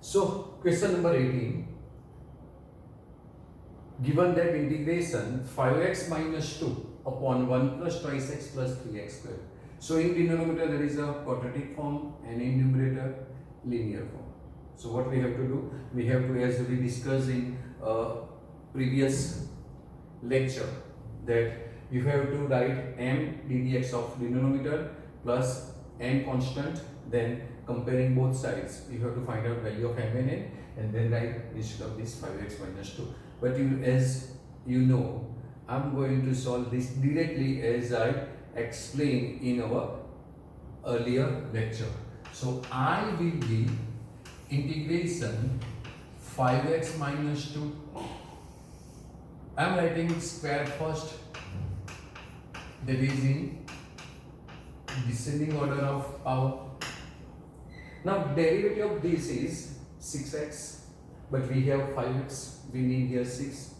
So question number 18, given that integration 5x minus 2 upon 1 plus twice x plus 3x square. So in denominator there is a quadratic form and in numerator linear form. So what we have to do, we have to, as we discussed in previous lecture, that you have to write m ddx of denominator plus n constant, then comparing both sides you have to find out value of m and n, and then write instead of this 5x minus 2. But as you know, I'm going to solve this directly as I explained in our earlier lecture. So I will be integration 5x minus 2. I'm writing square first, that is in descending order of power. Now derivative of this is 6x, but we have 5x, we need here 6,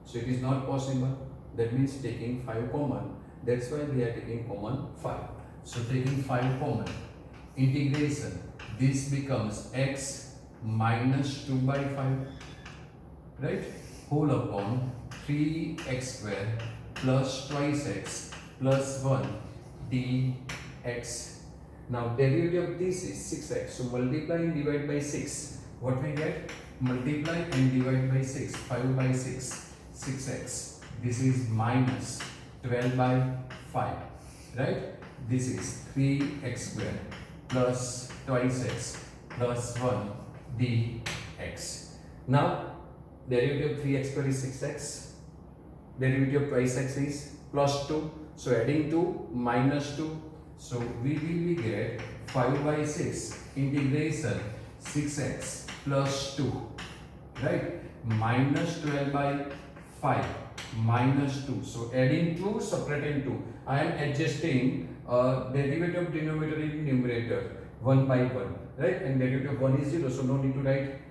so it is not possible. That means taking 5 common, that's why we are taking common 5. So taking 5 common, integration, this becomes x minus 2 by 5, right, whole upon 3x square plus twice x plus 1 dx. Now derivative of this is 6x, so multiply and divide by 6. What we get? Multiply and divide by 6, 5 by 6, 6x. This is minus 12 by 5, right? This is 3x square plus twice x plus 1 dx. Now derivative of 3x square is 6x, derivative of twice x is plus 2, so adding 2 minus 2, so we will get 5 by 6 integration 6x plus 2, right, minus 12 by 5 minus 2, so adding 2 subtracting 2. I am adjusting derivative of denominator in numerator 1 by 1, right, and derivative of 1 is 0, so no need to write.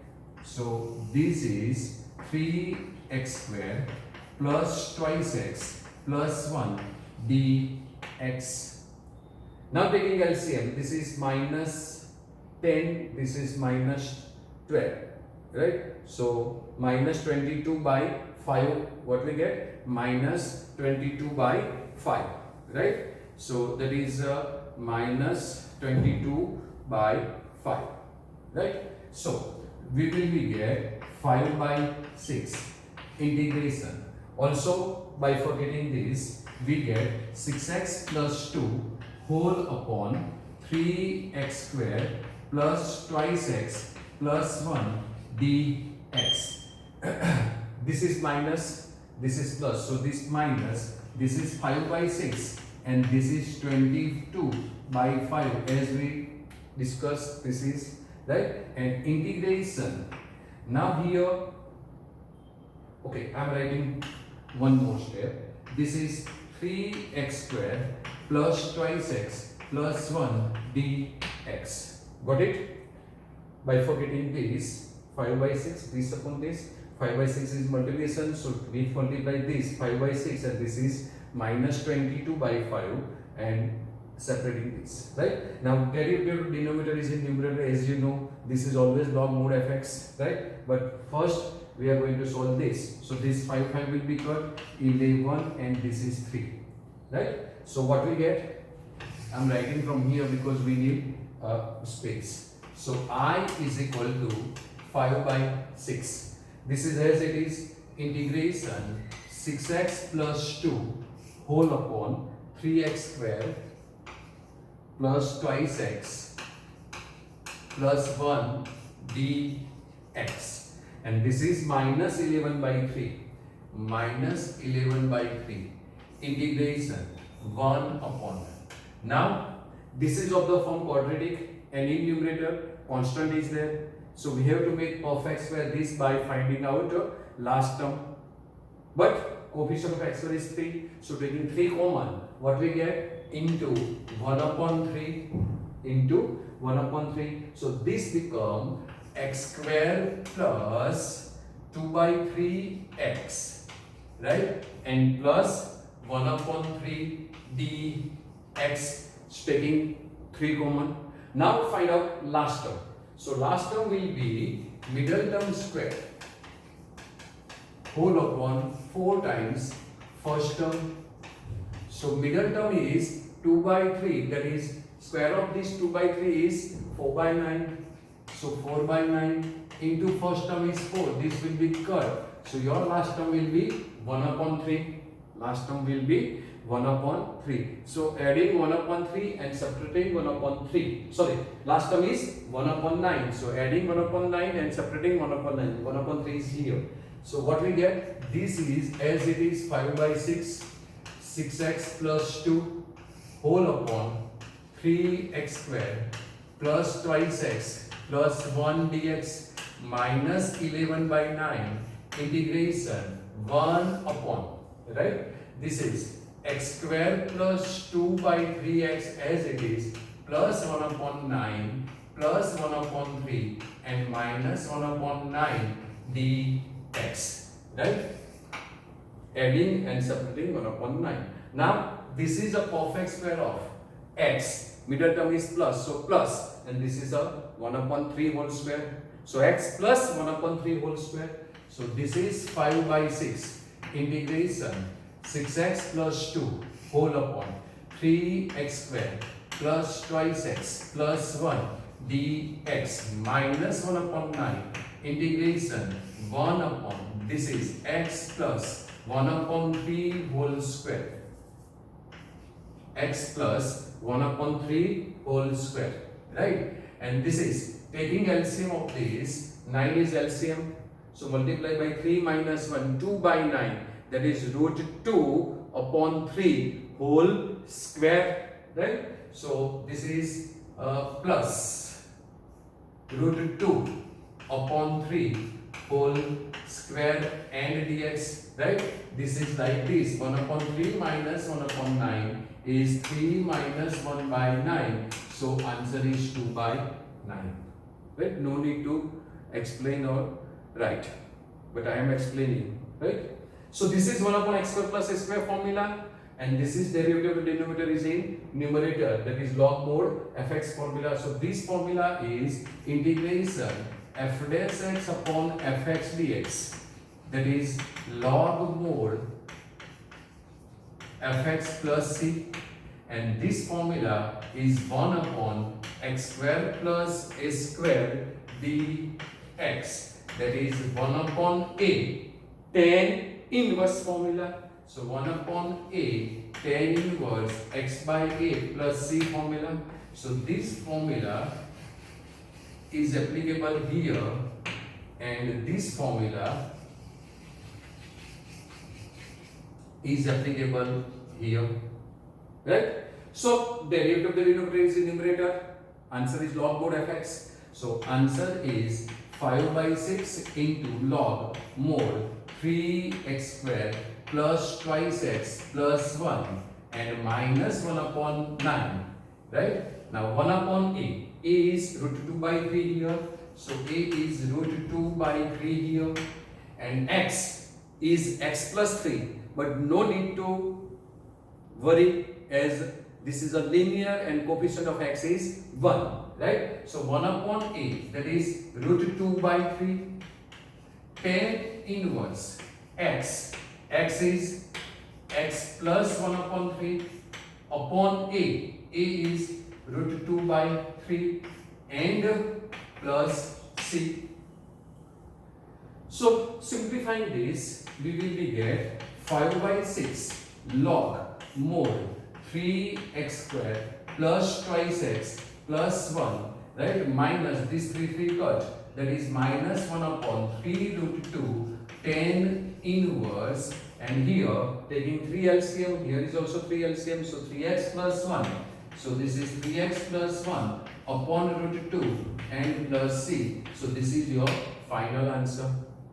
So this is 3x square plus twice x plus 1 dx. Now taking LCM, this is minus 10, this is minus 12, right? So minus 22 by 5, what we get? Minus 22 by 5, right? So that is minus 22 by 5, right? So we will be get 5 by 6 integration. Also by forgetting this, we get 6x plus 2 whole upon 3x square plus twice x plus 1 dx. This is minus, this is plus, so this minus, this is 5 by 6 and this is 22 by 5 as we discussed, this is, right, and integration. Now here, okay, I am writing one more step. This is 3x square plus twice x plus 1 dx. Got it? By forgetting this, 5 by 6, this upon this, 5 by 6 is multiplication, so we multiply this 5 by 6 and this is minus 22 by 5 and separating this, right? Now derivative denominator is in numerator, as you know, this is always log mod fx, right? But first we are going to solve this. So this 5 will be cut, 11 and this is 3, right? So what we get? I'm writing from here because we need space. So I is equal to 5 by 6. This is as it is, integration 6x plus 2 whole upon 3x square plus twice x plus 1 dx, and this is minus 11 by 3, minus 11 by 3 integration 1 upon. Now this is of the form quadratic and in numerator constant is there, so we have to make perfect square this by finding out last term, but coefficient of x square is 3, so taking 3 common, what we get? Into 1 upon 3 into 1 upon 3, so this become x square plus 2 by 3x, right, and plus 1 upon 3 dx, taking 3 common. Now find out last term. So last term will be middle term square whole upon 4 times first term. So middle term is 2 by 3, that is square of this 2 by 3 is 4 by 9. So 4 by 9 into first term is 4. This will be cut. So your last term will be 1 upon 3. Last term will be 1 upon 3. So adding 1 upon 3 and subtracting 1 upon 3. Sorry, last term is 1 upon 9. So adding 1 upon 9 and subtracting 1 upon 9. 1 upon 3 is here. So what we get? This is as it is 5 by 6. 6x plus 2 whole upon 3x square plus twice x plus 1 dx minus 11 by 9 integration 1 upon, right? This is x square plus 2 by 3x as it is plus 1 upon 9 plus 1 upon 3 and minus 1 upon 9 dx, right? Adding and subtracting 1 upon 9. Now this is a perfect square of x. Middle term is plus, so plus, and this is a 1 upon 3 whole square. So x plus 1 upon 3 whole square. So this is 5 by 6 integration 6x plus 2 whole upon 3x square plus twice x plus 1 dx minus 1 upon 9 integration 1 upon, this is x plus 1 upon 3 whole square, x plus 1 upon 3 whole square, right? And this is taking LCM of this, 9 is LCM, so multiply by 3 minus 1, 2 by 9, that is root 2 upon 3 whole square, right? So this is plus root 2 upon 3 whole square and dx, right? This is like this, 1 upon 3 minus 1 upon 9 is 3 minus 1 by 9. So answer is 2 by 9. Right? No need to explain or write, but I am explaining, right? So this is 1 upon x square plus s square formula, and this is derivative of the denominator is in numerator, that is log mod fx formula. So this formula is integration f dash x upon fx dx, that is log mod fx plus c, and this formula is 1 upon x square plus a square dx, that is 1 upon a tan inverse formula. So 1 upon a tan inverse x by a plus c formula. So this formula is applicable here, and this formula is applicable here, right? So derivative of the denominator is in numerator. Answer is log mod fx. So answer is 5 by 6 into log mod 3x square plus twice x plus 1 and minus 1 upon 9, right? Now 1 upon a is root 2 by 3 here, so a is root 2 by 3 here, and x is x plus 3, but no need to worry as this is a linear and coefficient of x is 1, right? So 1 upon a, that is root 2 by 3, tan inverse x, x is x plus 1 upon 3 upon a is root 2 by 3 and plus c. So simplifying this, we will be get 5 by 6 log mod 3x square plus twice x plus 1, right? Minus this 3 cut, that is minus 1 upon 3 root 2 tan inverse, and here taking 3 LCM, here is also 3 LCM, so 3x plus 1. So this is 3x plus 1 upon root 2 and plus c. So this is your final answer,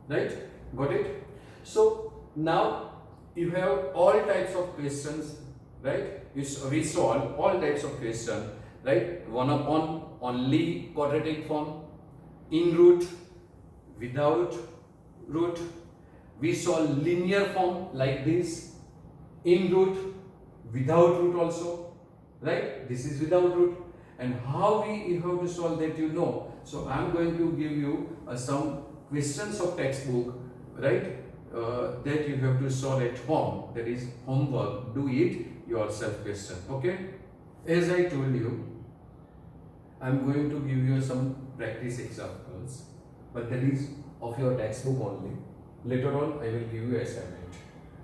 right? Got it? So now you have all types of questions, right? We solve all types of questions, right? 1 upon only quadratic form, in root, without root. We solve linear form like this, in root, without root also, right? This is without root. And how we have to solve that, you know, So I'm going to give you some questions of textbook, right? That you have to solve at home. That is homework. Do it yourself question. Okay? As I told you, I'm going to give you some practice examples, but that is of your textbook only. Later on, I will give you assignment,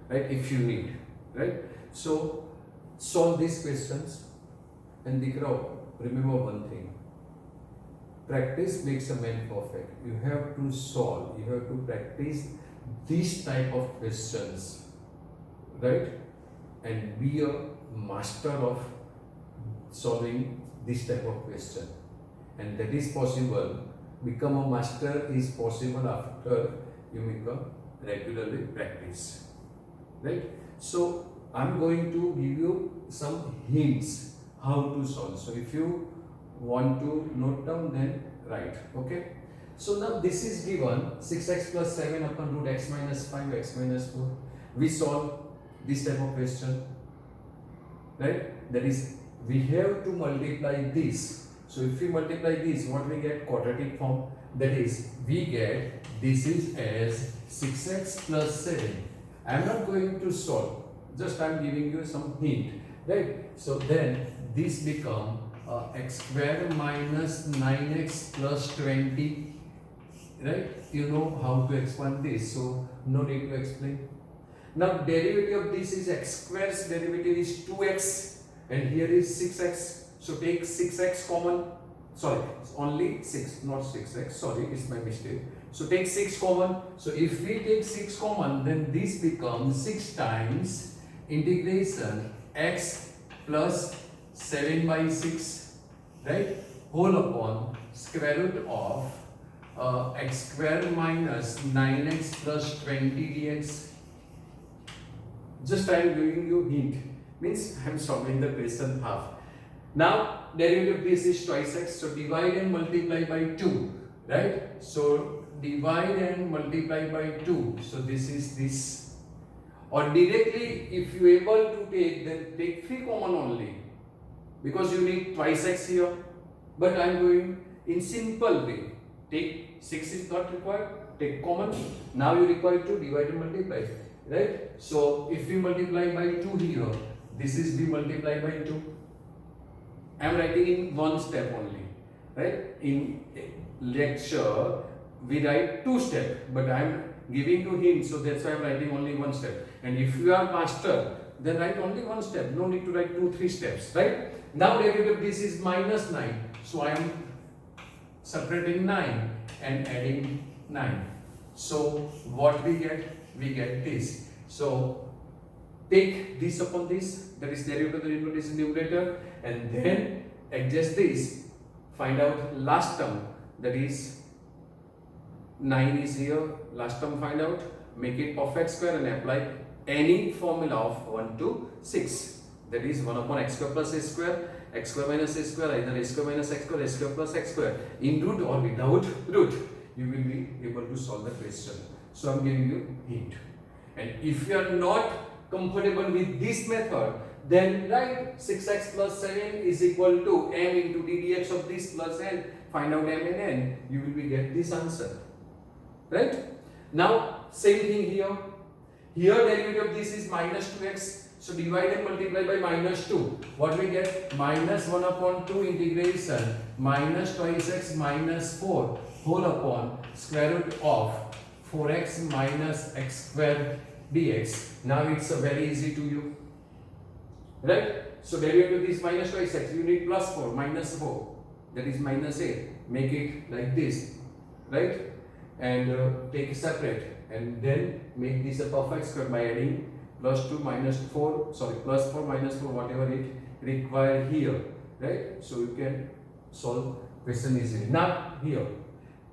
right? If you need, right? So solve these questions, and remember one thing. Practice makes a man perfect. You have to solve, you have to practice these type of questions, right? And be a master of solving this type of question. And that is possible. Become a master is possible after you become regularly practice, right? So I'm going to give you some hints how to solve. So if you want to note down, then write. Okay. So now this is given 6x plus 7 upon root x minus 5 x minus 4. We solve this type of question, right? That is, we have to multiply this. So if we multiply this, what we get? Quadratic form. That is, we get this is as 6x plus 7. I am not going to solve. Just I am giving you some hint, right? So then this become x square minus 9x plus 20, right? You know how to expand this, so no need to explain. Now derivative of this is x square's derivative is 2x, and here is 6x. So take 6x common. Sorry, it's only 6, not 6x. Sorry, it's my mistake. So take 6 common. So if we take 6 common, then this becomes 6 times integration x plus 7 by 6, right? Whole upon square root of x square minus 9x plus 20 dx. Just I am giving you hint. Means I am solving the question half. Now derivative of this is twice x. So divide and multiply by 2, right? So divide and multiply by 2. So this is this. Or directly, if you able to take, then take 3 common only, because you need twice x here. But I am going in simple way. Take 6 is not required. Take common. Now you require to divide and multiply, right? So if we multiply by 2 here, this is be multiplied by 2. I am writing in one step only, right? In lecture we write 2 steps, but I am giving you hints, so that's why I am writing only 1 step. And if you are master, then write only 1 step. No need to write 2-3 steps, right? Now derivative of this is minus 9, so I am separating 9 and adding 9. So what we get? We get this. So take this upon this, that is derivative of the numerator, and then adjust this, find out last term, that is 9 is here, last term find out, make it perfect square and apply any formula of 1 to 6, that is 1 upon x square plus a square, x square minus a square, either a square minus x square plus x square, in root or without root, you will be able to solve the question. So I am giving you hint. And if you are not comfortable with this method, then write 6x plus 7 is equal to m into d dx of this plus n. Find out m and n. You will be get this answer. Right? Now same thing here. Here derivative of this is minus 2x. So divide and multiply by minus 2. What we get? Minus 1 upon 2 integration minus twice x minus 4 whole upon square root of 4x minus x square dx. Now it's very easy to you, right? So derivative of this minus twice x, you need plus 4 minus 4, that is minus 8. Make it like this, right? And take it separate, and then make this a perfect square by adding plus 2 minus 4, sorry, plus 4 minus 4, whatever it require here, right? So you can solve question easily. Now here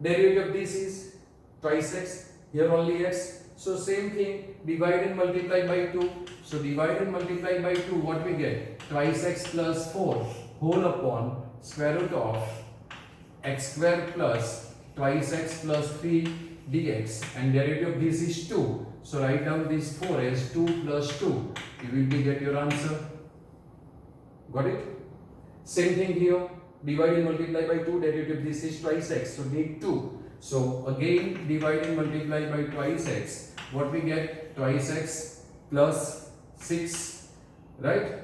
derivative of this is twice x, here only x. So same thing, divide and multiply by 2. So divide and multiply by 2, what we get? Twice x plus 4 whole upon square root of x square plus twice x plus 3 dx, and derivative of this is 2. So write down this 4 as 2 plus 2. You will be get your answer. Got it? Same thing here. divide and multiply by 2, derivative this is twice x, so need 2. So again divide and multiply by twice x, what we get? Twice x plus 6, right?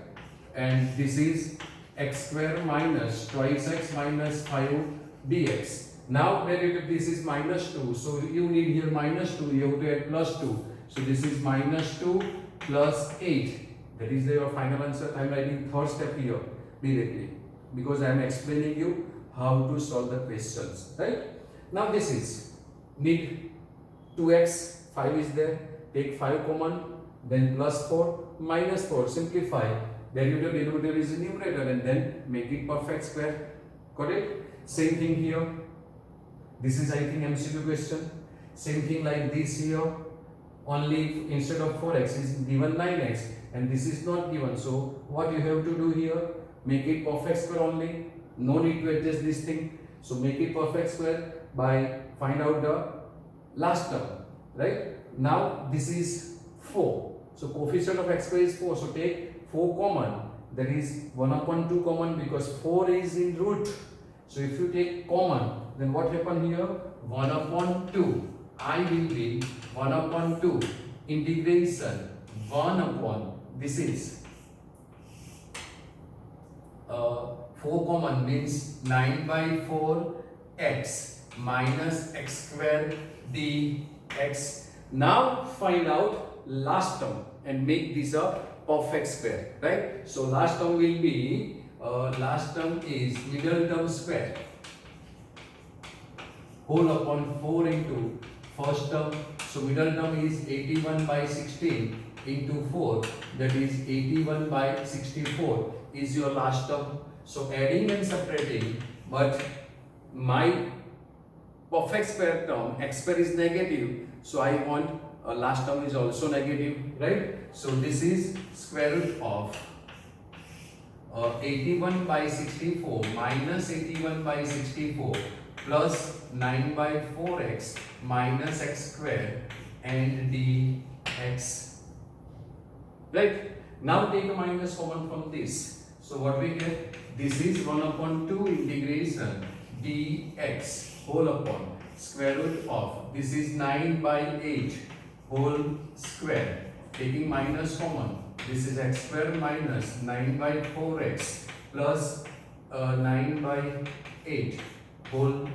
And this is x square minus twice x minus 5 dx. Now derivative this is minus 2, so you need here minus 2, you have to add plus 2. So this is minus 2 plus 8. That is your final answer. I am writing third step here directly because I am explaining you how to solve the questions, right? Now this is need 2x, 5 is there, take 5 common, then plus 4 minus 4, simplify, derivative denominator is numerator and then make it perfect square. Got it? Same thing here. This is I think MCQ question. Same thing like this here. Only instead of 4x is given 9x and this is not given. So what you have to do here? Make it perfect square only. No need to adjust this thing. So make it perfect square by find out the last term. Right? Now this is 4. So coefficient of x square is 4. So take 4 common. That is 1 upon 2 common because 4 is in root. So if you take common, then what happen here? 1 upon 2. I will be 1 upon 2 integration 1 upon, this is 4 common means 9 by 4 x minus x square dx. Now find out last term and make this a perfect square, right? So last term will be last term is middle term square whole upon 4 into first term. So middle term is 81 by 16 into 4, that is 81 by 64 is your last term. So adding and subtracting, but my perfect square term x square is negative, so I want last term is also negative, right? So this is square root of 81 by 64 minus 81 by 64 plus 9 by 4x minus x square and dx. Right? Now take a minus common from this. So what we get? This is 1 upon 2 integration dx whole upon square root of, this is 9 by 8 whole square. Taking minus common, this is x square minus 9 by 4x plus 9 by 8 whole,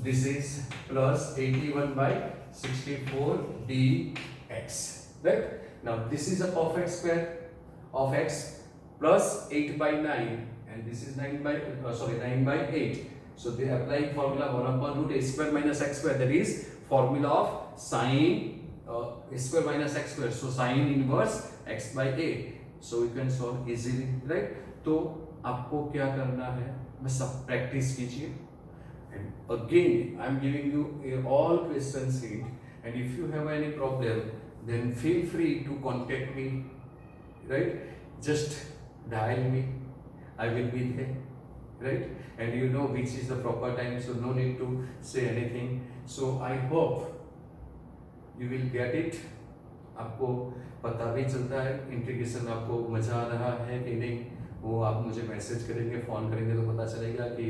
this is plus 81 by 64 dx, right? Now this is a perfect square of x plus 8 by 9 and this is 9 by 9 by 8. So they apply formula 1 upon root a square minus x square, that is formula of sine a square minus x square. So sine inverse x by a. So you can solve easily, right? तो आपको क्या करना है, बस आप practice कीजिए and again I am giving you all questions sheet, and if you have any problem then feel free to contact me, right? Just dial me, I will be there, right? And you know which is the proper time, so no need to say anything. So I hope you will get it. आपको पता भी चलता है integration, आपको मजा आ रहा है कि नहीं, वो आप मुझे मैसेज करेंगे, फ़ोन करेंगे तो पता चलेगा कि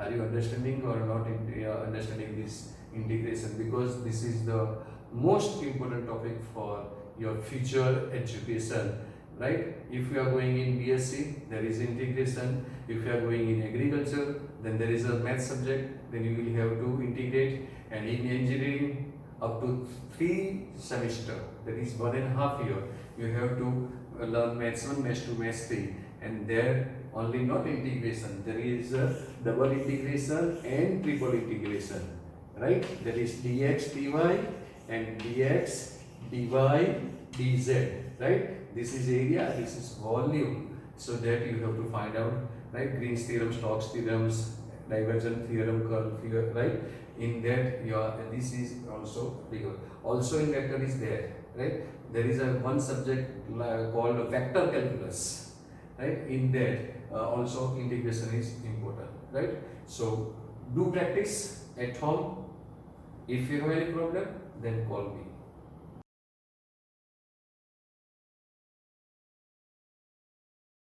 आर यू अंडरस्टैंडिंग और not understanding this integration, because this is the most important topic for your future education, right? If you are going in BSc, there is integration. If you are going in agriculture, then there is a math subject, then you will have to integrate. And in engineering, up to 3 semesters, that is 1.5 years, you have to learn maths 1, maths 2, maths 3, and there only not integration, there is a double integration and triple integration, right? That is dx dy and dx dy dz, right? This is area, this is volume, so that you have to find out, right? Green's theorem, Stokes theorems, divergent theorem, curl theorem, right? In that this is also legal. Also in vector is there, right? There is a one subject called vector calculus, right? In that also integration is important, right? So do practice at home. If you have any problem, then call me.